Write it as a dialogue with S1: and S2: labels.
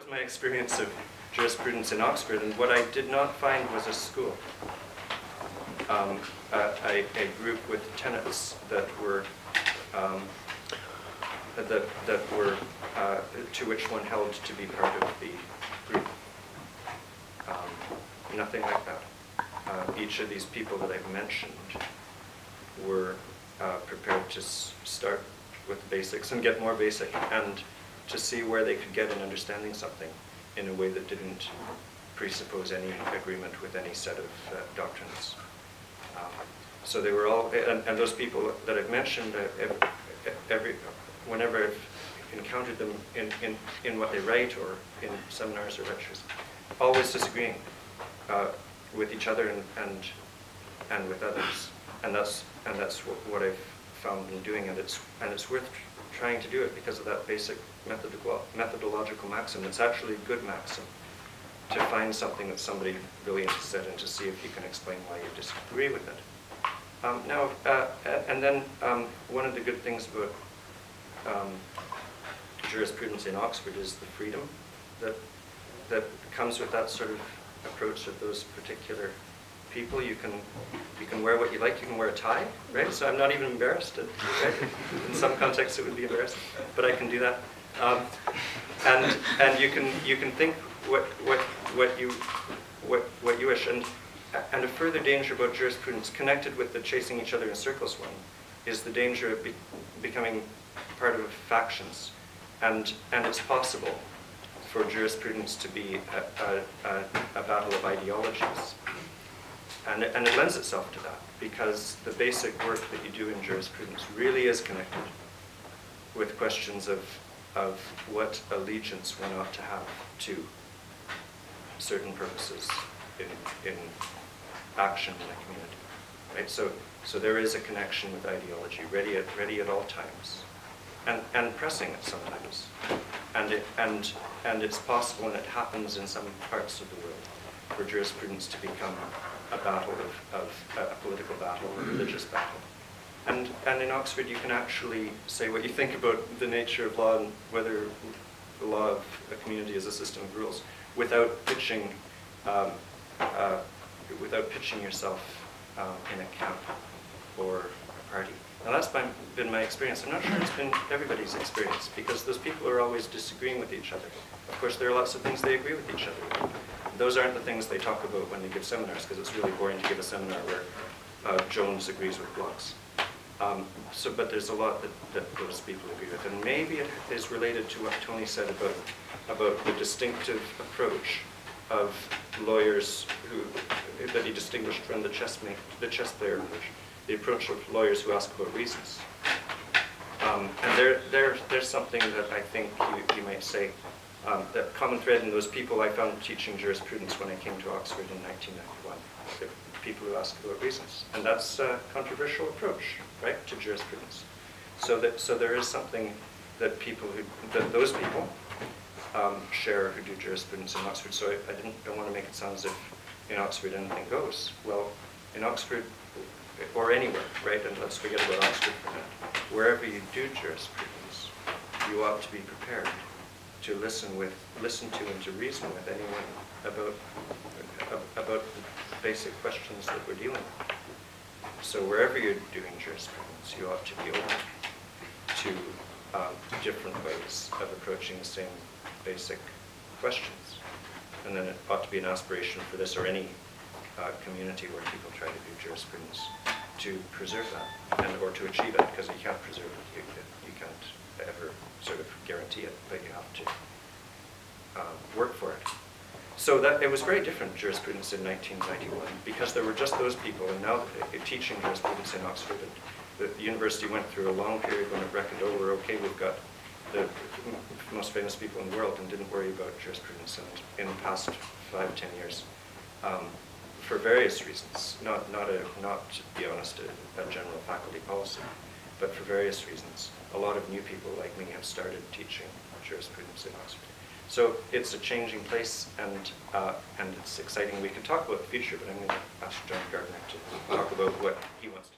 S1: was my experience of jurisprudence in Oxford, and what I did not find was a school. A group with tenets that were to which one held to be part of the group. Nothing like that. Each of these people that I've mentioned were prepared to start with the basics and get more basic, and to see where they could get in understanding something in a way that didn't presuppose any agreement with any set of doctrines. So they were all, and those people that I've mentioned, whenever I've encountered them in what they write or in seminars or lectures, always disagreeing with each other and with others, and that's what I've found in doing, and it's worth trying to do it because of that basic methodological maxim. It's actually a good maxim to find something that somebody brilliant has said and to see if you can explain why you disagree with it. One of the good things about jurisprudence in Oxford is the freedom that comes with that sort of approach of those particular people. You can wear what you like. You can wear a tie, right? So I'm not even embarrassed. Right? In some contexts, it would be embarrassing, but I can do that. And you can think what you wish. And a further danger about jurisprudence, connected with the chasing each other in circles one, is the danger of becoming part of factions. And it's possible for jurisprudence to be a battle of ideologies. And it lends itself to that, because the basic work that you do in jurisprudence really is connected with questions of what allegiance one ought to have to certain purposes in action in a community, right? So there is a connection with ideology, ready at all times, and pressing it sometimes, and it's possible, and it happens in some parts of the world, for jurisprudence to become a battle of a political battle, a religious battle. And in Oxford, you can actually say what you think about the nature of law and whether the law of a community is a system of rules, without pitching yourself in a camp or a party. Now that's been my experience. I'm not sure it's been everybody's experience, because those people are always disagreeing with each other. Of course, there are lots of things they agree with each other. Those aren't the things they talk about when they give seminars, because it's really boring to give a seminar where Jones agrees with Blocks. But there's a lot that those people agree with, and maybe it is related to what Tony said about the distinctive approach of lawyers that he distinguished from the chess player approach, the approach of lawyers who ask about reasons. And there's something that I think you might say, that common thread in those people I found teaching jurisprudence when I came to Oxford in 1991, the people who ask about reasons. And that's a controversial approach, right, to jurisprudence. So there is something that those people share who do jurisprudence in Oxford. So I don't want to make it sound as if in Oxford anything goes. Well, in Oxford, or anywhere, right, and let's forget about Oxford for a minute, wherever you do jurisprudence, you ought to be prepared to listen to and to reason with anyone about the basic questions that we're dealing with. So wherever you're doing jurisprudence, you ought to be open to different ways of approaching the same basic questions. And then it ought to be an aspiration for this or any community where people try to do jurisprudence to preserve that, or to achieve it, because you can't preserve it, you can't ever sort of guarantee it, but you have to work for it. So that it was very different jurisprudence in 1991, because there were just those people, and now teaching jurisprudence in Oxford, the university went through a long period when it reckoned, oh, we're okay, we've got the most famous people in the world, and didn't worry about jurisprudence in the past 5-10 years. For various reasons, not to be honest, a general faculty policy, but for various reasons. A lot of new people like me have started teaching jurisprudence in Oxford. So it's a changing place, and it's exciting. We can talk about the future, but I'm going to ask John Gardner to talk about what he wants to.